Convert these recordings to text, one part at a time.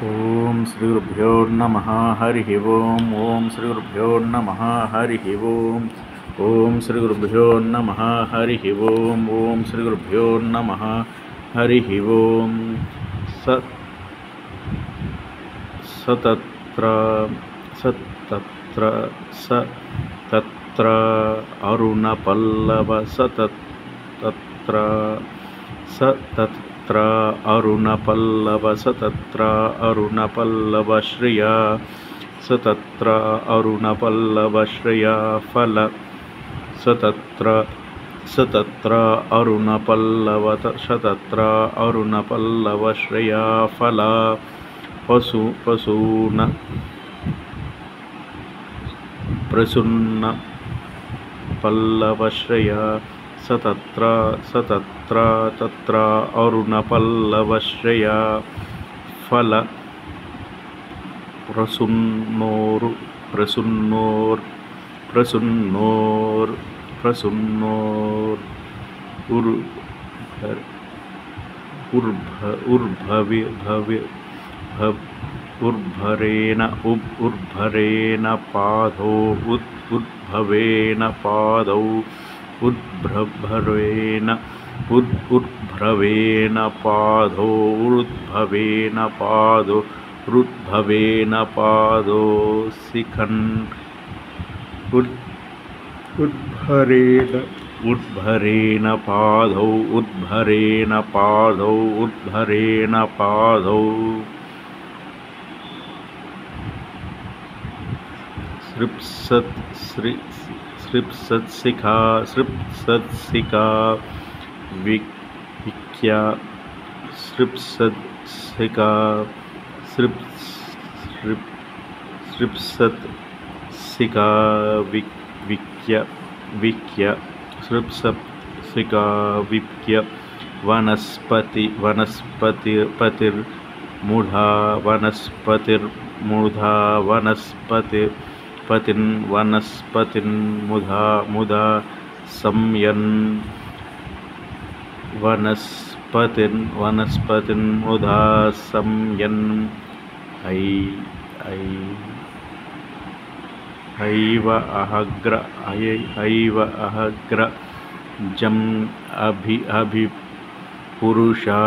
ఓం శ్రీ గురుభ్యో నమః హరి ఓం. ఓం శ్రీ గురుభ్యో నమః హరి ఓం. ఓం శ్రీ గురుభ్యో నమః హరి ఓం. ఓం శ్రీ గురుభ్యో నమః హరి ఓం. సతత్ర అరుణ పల్లవ సతత్ర అరుణ పల్లవ సతత్ర అరుణ పల్లవ శ్రియా సతత్ర అరుణ పల్లవ శ్రియా ఫల సతత్ర అరుణ పల్లవ సతత్ర అరుణ పల్లవ శ్రియా ఫల పశూన ప్రసున్న పల్లవశ్రయా సతత్ర అరుణ పల్లవశ్రయా ఫల ప్రసున్నోర్ ఉర్భరేణ పాదౌ ఉద్భవేన పాదౌ ఉద్భ్రవేణ పాదో ఉద్భవేన పాదో శిఖన్ ఉద్భరేణ పాదౌ సృప్సత్సిఖా విఖ్యా సృప్సత్సిఖా విఖ్య సృప్సత్సిఖా విఖ్య వనస్పతిర్మూఢా వనస్పతిన్ముధా సంయన్ వనస్పతిన్ముధా సంయన్ హైవ అహగ్ర జం అభిపురుషా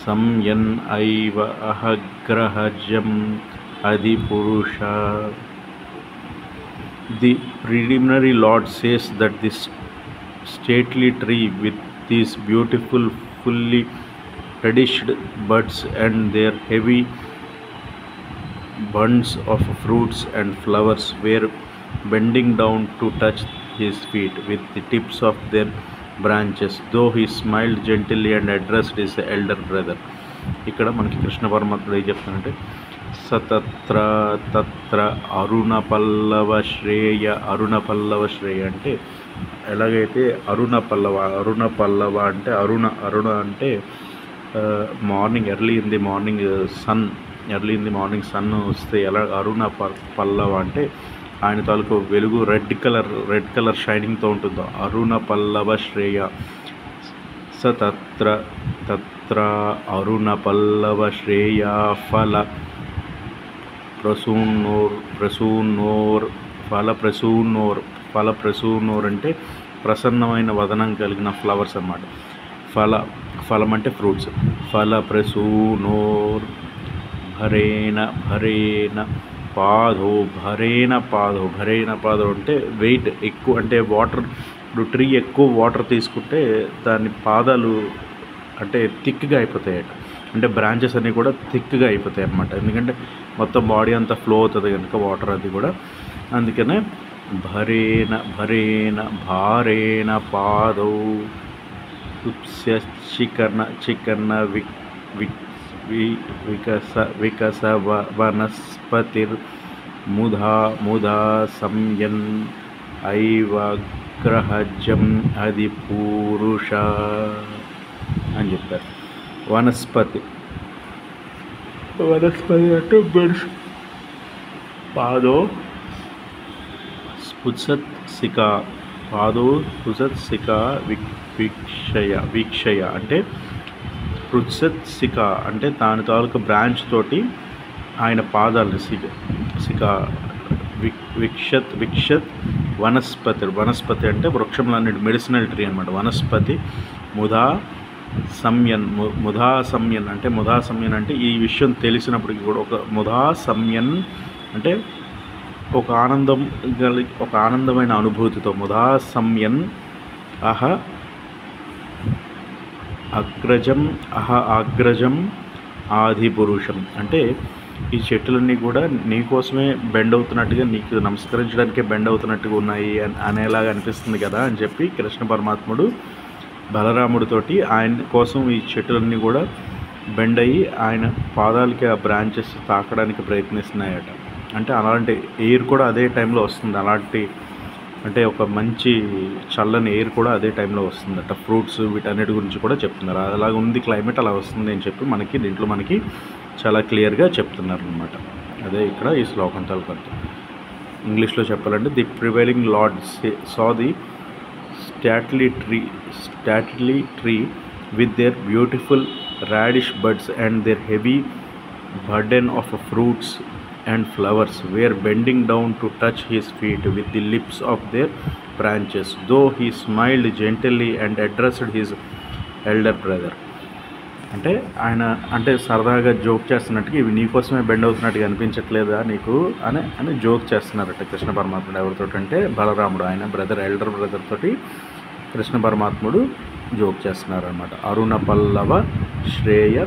సంయన్ ఐవ అహగ్రహజం Adipurusha. The preliminary Lord says that this stately tree with these beautiful, fully reddish buds and their heavy bunds of fruits and flowers were bending down to touch his feet with the tips of their branches, though he smiled gently and addressed his elder brother. ఇక్కడ మనకి కృష్ణ పరమాత్ముడు ఏం చెప్తానంటే సతత్ర అరుణ పల్లవ శ్రేయ అంటే ఎలాగైతే అరుణ పల్లవ అంటే అరుణ అంటే morning early in the morning sun వస్తే ఎలా అరుణ పల్లవ అంటే ఆయన తాలూకు వెలుగు రెడ్ కలర్ షైనింగ్తో ఉంటుందో అరుణ పల్లవ శ్రేయ సతత్ర అరుణ పల్లవ శ్రేయా ఫల ప్రసూనోర్ అంటే ప్రసన్నమైన వదనం కలిగిన ఫ్లవర్స్ అన్నమాట. ఫలం అంటే ఫ్రూట్స్. ఫల ప్రసూనోర్ భరేణ పాదో అంటే వెయిట్ ఎక్కువ, అంటే వాటర్. ఇప్పుడు ట్రీ ఎక్కువ వాటర్ తీసుకుంటే దాని పాదాలు అంటే థిక్గా అయిపోతాయట, అంటే బ్రాంచెస్ అన్నీ కూడా థిక్గా అయిపోతాయి అన్నమాట. ఎందుకంటే మొత్తం బాడీ అంతా ఫ్లో అవుతుంది కనుక వాటర్ అది కూడా. అందుకనే భారేణ పాదౌ చికర్ణ వికస వనస్పతిర్ ముధా సంయన్ ఐవగ్రహజం అదిపురుష అని చెప్పారు. వనస్పతి అంటే బెడ్స్. పాదో స్ఫుత్సికా వీక్షయ అంటే పృచ్ఛత్ శిఖ అంటే దాని తాలూకు బ్రాంచ్ తోటి ఆయన పాదాలు శిఖ విక్షత్ వనస్పతి అంటే వృక్షంలన్నిటి మెడిసినల్ ట్రీ అనమాట. వనస్పతి ముధా సంయన్ అంటే ఈ విషయం తెలిసినప్పటికీ కూడా ముధా సంయన్ అంటే ఒక ఆనందమైన అనుభూతితో ముధా సంయన్ అగ్రజం ఆదిపురుషం అంటే ఈ చెట్లన్నీ కూడా నీకోసమే బెండ్ అవుతున్నట్టుగా, నీకు నమస్కరించడానికే బెండ్ అవుతున్నట్టుగా ఉన్నాయి అనేలాగా అనిపిస్తుంది కదా అని చెప్పి కృష్ణ పరమాత్ముడు బలరాముడితోటి ఆయన కోసం ఈ చెట్లన్నీ కూడా బెండ్ అయ్యి ఆయన పాదాలకి ఆ బ్రాంచెస్ తాకడానికి ప్రయత్నిస్తున్నాయట. అంటే అలాంటి ఎయిర్ కూడా అదే టైంలో వస్తుంది. అలాంటి అంటే ఒక మంచి చల్లని ఎయిర్ కూడా అదే టైంలో వస్తుందట. ఫ్రూట్స్ వీటన్నిటి గురించి కూడా చెప్తున్నారు. అలాగ ఉంది క్లైమేట్, అలా వస్తుంది అని చెప్పి దీంట్లో మనకి చాలా క్లియర్గా చెప్తున్నారు అనమాట. అదే ఇక్కడ ఈ శ్లోకం తాలూకు ఇంగ్లీష్లో చెప్పాలంటే the prevailing lord saw the stately tree with their beautiful radish buds and their heavy burden of fruits and flowers were bending down to touch his feet with the lips of their branches, though he smiled gently and addressed his elder brother. అంటే ఆయన అంటే సరదాగా joke చేస్తున్నట్టుగా ఇవి నీకోసమే bend అవుతున్నట్టుగా అనిపించట్లేదా నీకు అని joke చేస్తున్నారట కృష్ణ పరమాత్ముడు. ఎవరితో అంటే బలరాముడు, ఆయన ఎల్డర్ బ్రదర్ తోటి కృష్ణ పరమాత్ముడు జోక్ చేస్తున్నారు అనమాట. అరుణ పల్లవ శ్రేయ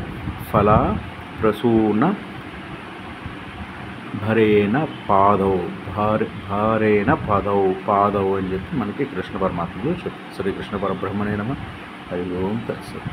ఫల ప్రసూన భారేణ పాదౌ అని చెప్పి మనకి కృష్ణ పరమాత్ముడు శ్రీకృష్ణ పరబ్రహ్మణే నమః. హరి ఓం తత్సత్.